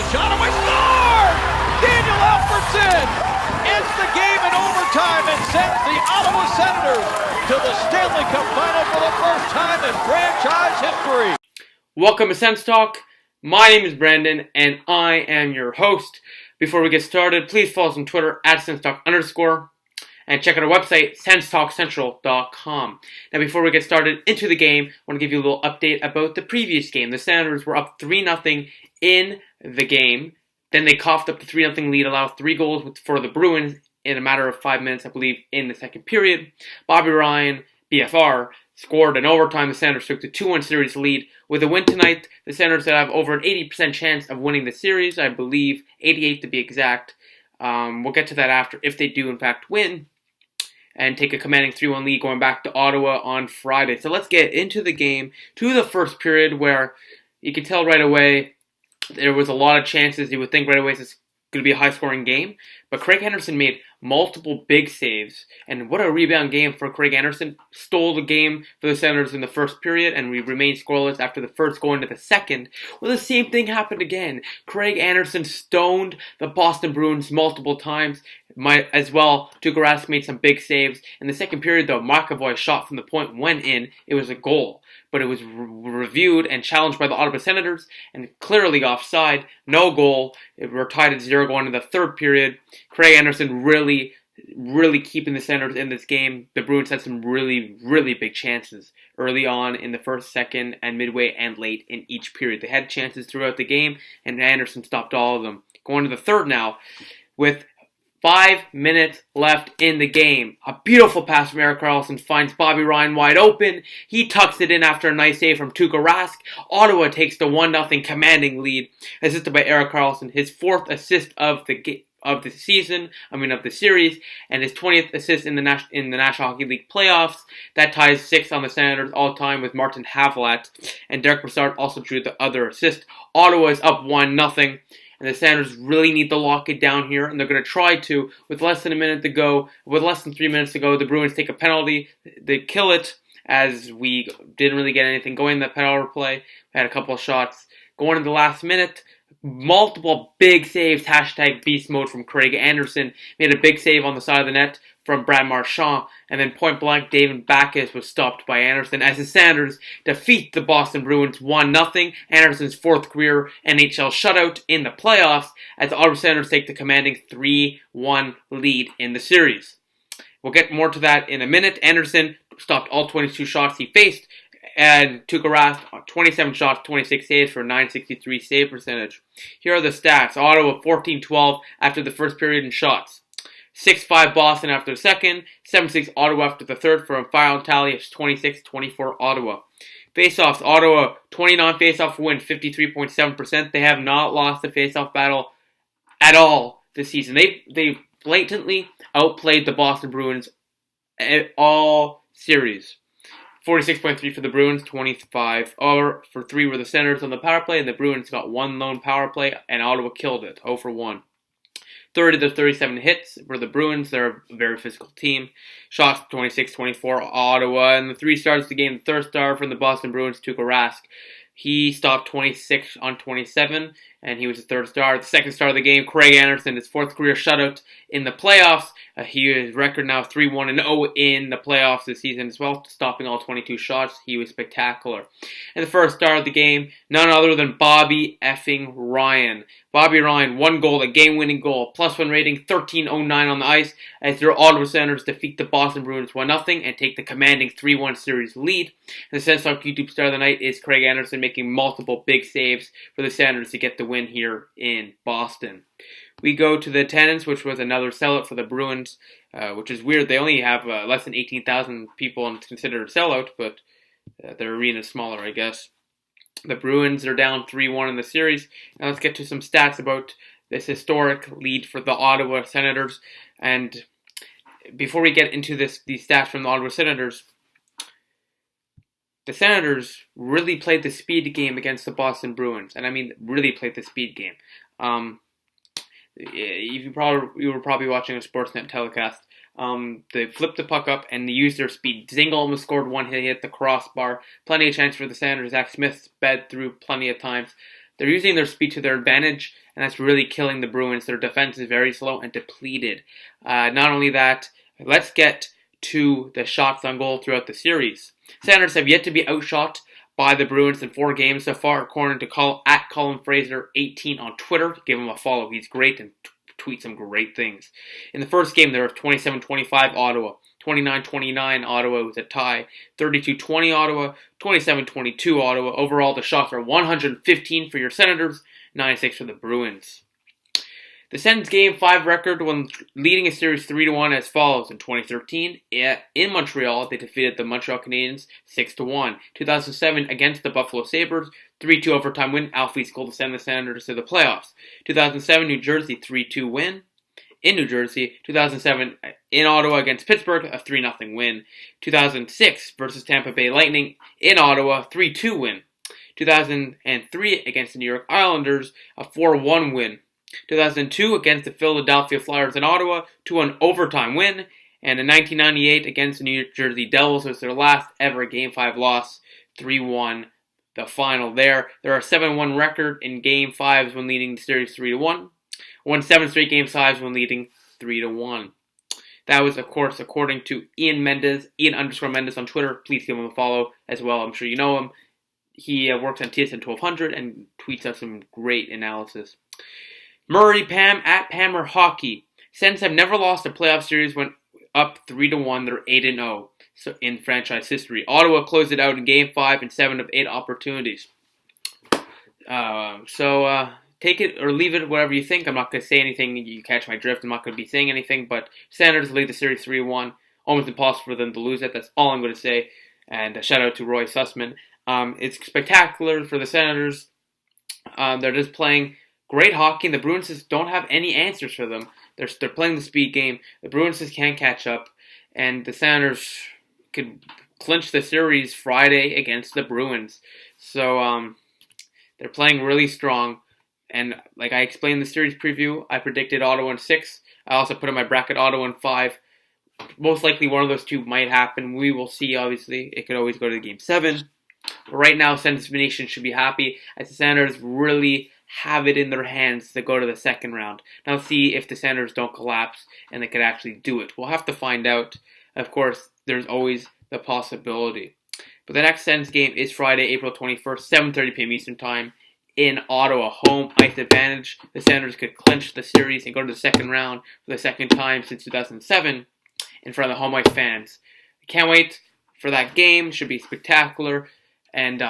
shot away, score! Daniel Alfredsson ends the game in overtime and sends the Ottawa Senators to the Stanley Cup Final for the first time in franchise history. Welcome to SENS Talk. My name is Brandon, and I am your host. Before we get started, please follow us on Twitter at SensTalk_, and check out our website, senstalkcentral.com. Now, before we get started into the game, I want to give you a little update about the previous game. The Senators were up 3-0 in the game. Then they coughed up the 3-0 lead, allowed 3 goals for the Bruins in a matter of 5 minutes, I believe, in the second period. Bobby Ryan, BFR, scored in overtime. The Senators took the 2-1 series lead. With a win tonight, the Senators have over an 80% chance of winning the series. I believe 88 to be exact. We'll get to that after, if they do in fact win and take a commanding 3-1 lead going back to Ottawa on Friday. So let's get into the game, to the first period, where you can tell right away there was a lot of chances. You would think right away this is going to be a high-scoring game. But Craig Anderson made multiple big saves. And what a rebound game for Craig Anderson. Stole the game for the Senators in the first period, and we remained scoreless after the first going into the second. Well, the same thing happened again. Craig Anderson stoned the Boston Bruins multiple times. As well, Tuukka Rask made some big saves. In the second period, though, McAvoy's shot from the point went in. It was a goal. But it was reviewed and challenged by the Ottawa Senators, and clearly offside. No goal. We're tied at 0 going into the third period. Craig Anderson really keeping the Senators in this game. The Bruins had some really big chances early on in the first, second, and midway and late in each period. They had chances throughout the game, and Anderson stopped all of them. Going to the third now, with 5 minutes left in the game. A beautiful pass from Erik Karlsson finds Bobby Ryan wide open. He tucks it in after a nice save from Tuukka Rask. Ottawa takes the 1-0 commanding lead, assisted by Erik Karlsson, his 4th assist of the series, and his 20th assist in the National Hockey League playoffs. That ties 6th on the Senators all time with Martin Havlat, and Derek Brassard also drew the other assist. Ottawa is up 1-0. And the Senators really need to lock it down here, and they're going to try to. With less than 3 minutes to go, the Bruins take a penalty. They kill it, as we didn't really get anything going in that penalty play. We had a couple of shots going in the last minute. Multiple big saves, hashtag beast mode from Craig Anderson. Made a big save on the side of the net from Brad Marchand, and then point blank David Backes was stopped by Anderson as the Senators defeat the Boston Bruins 1-0. Anderson's 4th career NHL shutout in the playoffs, as the Ottawa Senators take the commanding 3-1 lead in the series. We'll get more to that in a minute. Anderson stopped all 22 shots he faced, and Tuukka Rask 27 shots, 26 saves for a .963 save percentage. Here are the stats. Ottawa 14-12 after the first period in shots. 6-5 Boston after the second, 7-6 Ottawa after the third for a final tally of 26-24 Ottawa. Faceoffs, Ottawa 29 faceoff win, 53.7%. They have not lost the faceoff battle at all this season. They blatantly outplayed the Boston Bruins all series. 46.3 for the Bruins, 25 for 3 were the Senators on the power play, and the Bruins got 1 lone power play, and Ottawa killed it, 0 for 1. 30 to 37 hits for the Bruins. They're a very physical team. Shots 26-24 Ottawa. And the 3 stars of the game. The third star from the Boston Bruins, Tuukka Rask. He stopped 26 on 27, and he was the third star. The second star of the game, Craig Anderson, his 4th career shutout in the playoffs. He is record now 3-1-0 in the playoffs this season as well, stopping all 22 shots. He was spectacular. And the first star of the game, none other than Bobby effing Ryan. Bobby Ryan, 1 goal, a game-winning goal, +1 rating, 13.09 on the ice, as their Ottawa Senators defeat the Boston Bruins 1-0 and take the commanding 3-1 series lead. And the Sense Talk YouTube star of the night is Craig Anderson, making multiple big saves for the Senators to get the win here in Boston. We go to the attendance, which was another sellout for the Bruins, which is weird. They only have less than 18,000 people and consider a sellout, but their arena is smaller, I guess. The Bruins are down 3-1 in the series. Now let's get to some stats about this historic lead for the Ottawa Senators. And before we get into these stats from the Ottawa Senators, the Senators really played the speed game against the Boston Bruins. And I mean, really played the speed game. You were probably watching a Sportsnet telecast. They flipped the puck up and they used their speed. Zingle almost scored one hit, hit the crossbar. Plenty of chance for the Senators. Zach Smith sped through plenty of times. They're using their speed to their advantage, and that's really killing the Bruins. Their defense is very slow and depleted. Not only that, let's get to the shots on goal throughout the series. Senators have yet to be outshot by the Bruins in 4 games so far, according to at Colin Fraser 18 on Twitter. Give him a follow. He's great and tweets some great things. In the first game, there was 27-25 Ottawa, 29-29 Ottawa was a tie, 32-20 Ottawa, 27-22 Ottawa. Overall, the shots are 115 for your Senators, 96 for the Bruins. The Sens Game 5 record when leading a series 3-1 as follows. In 2013, in Montreal, they defeated the Montreal Canadiens 6-1. 2007, against the Buffalo Sabres, 3-2 overtime win. Alfie's goal to send the Senators to the playoffs. 2007, New Jersey, 3-2 win in New Jersey. 2007, in Ottawa against Pittsburgh, a 3-0 win. 2006 versus Tampa Bay Lightning in Ottawa, 3-2 win. 2003 against the New York Islanders, a 4-1 win. 2002 against the Philadelphia Flyers in Ottawa, 2-1 overtime win. And in 1998 against the New Jersey Devils was their last ever Game 5 loss, 3-1 the final there. There are 7-1 record in Game 5s when leading the series 3-1. Won 7 straight Game 5s when leading 3-1. That was, of course, according to Ian Mendes, Ian_Mendes on Twitter. Please give him a follow as well. I'm sure you know him. He works on TSN 1200 and tweets out some great analysis. Murray Pam at Pammer Hockey. Sens have never lost a playoff series when up 3-1. They're 8-0 in franchise history. Ottawa closed it out in Game 5 in 7 of 8 opportunities. Take it or leave it, whatever you think. I'm not going to say anything. You catch my drift. I'm not going to be saying anything. But Senators lead the series 3-1. Almost impossible for them to lose it. That's all I'm going to say. And a shout out to Roy Sussman. It's spectacular for the Senators. They're just playing great hockey, and the Bruins just don't have any answers for them. They're playing the speed game. The Bruins just can't catch up, and the Senators could clinch the series Friday against the Bruins. So they're playing really strong, and like I explained in the series preview, I predicted Ottawa in 6. I also put in my bracket Ottawa in 5. Most likely one of those two might happen. We will see, obviously. It could always go to Game 7. But right now, Sens Nation should be happy as the Senators really have it in their hands to go to the second round. Now see if the Senators don't collapse and they could actually do it. We'll have to find out. Of course, there's always the possibility. But the next Sens game is Friday, April 21st, 7:30 p.m. Eastern Time in Ottawa. Home ice advantage. The Senators could clinch the series and go to the second round for the second time since 2007 in front of the home ice fans. I can't wait for that game. It should be spectacular. And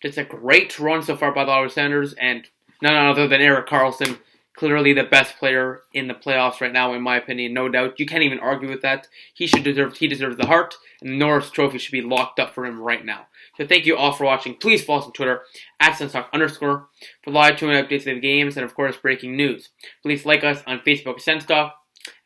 it's a great run so far by the Ottawa Senators, and none other than Erik Karlsson, clearly the best player in the playoffs right now, in my opinion, no doubt. You can't even argue with that. He deserves the Hart, and the Norris Trophy should be locked up for him right now. So thank you all for watching. Please follow us on Twitter, @SensTalk_, for live tweet updates of the games, and of course, breaking news. Please like us on Facebook, SensTalk,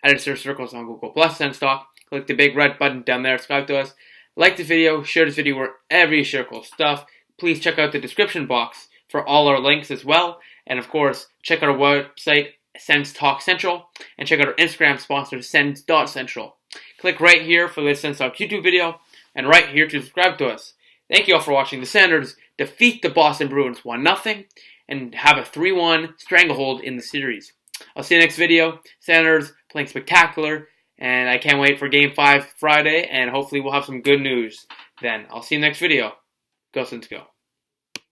add us to our circles on Google+, SensTalk. Click the big red button down there, subscribe to us. Like the video, share this video wherever you share cool stuff. Please check out the description box for all our links as well. And of course, check out our website, Sens Talk Central, and check out our Instagram sponsor, Sens.Central. Click right here for the Sens Talk YouTube video, and right here to subscribe to us. Thank you all for watching. The Senators defeat the Boston Bruins 1-0, and have a 3-1 stranglehold in the series. I'll see you next video. Senators playing spectacular, and I can't wait for Game 5 Friday, and hopefully we'll have some good news then. I'll see you next video. Go Sens, go.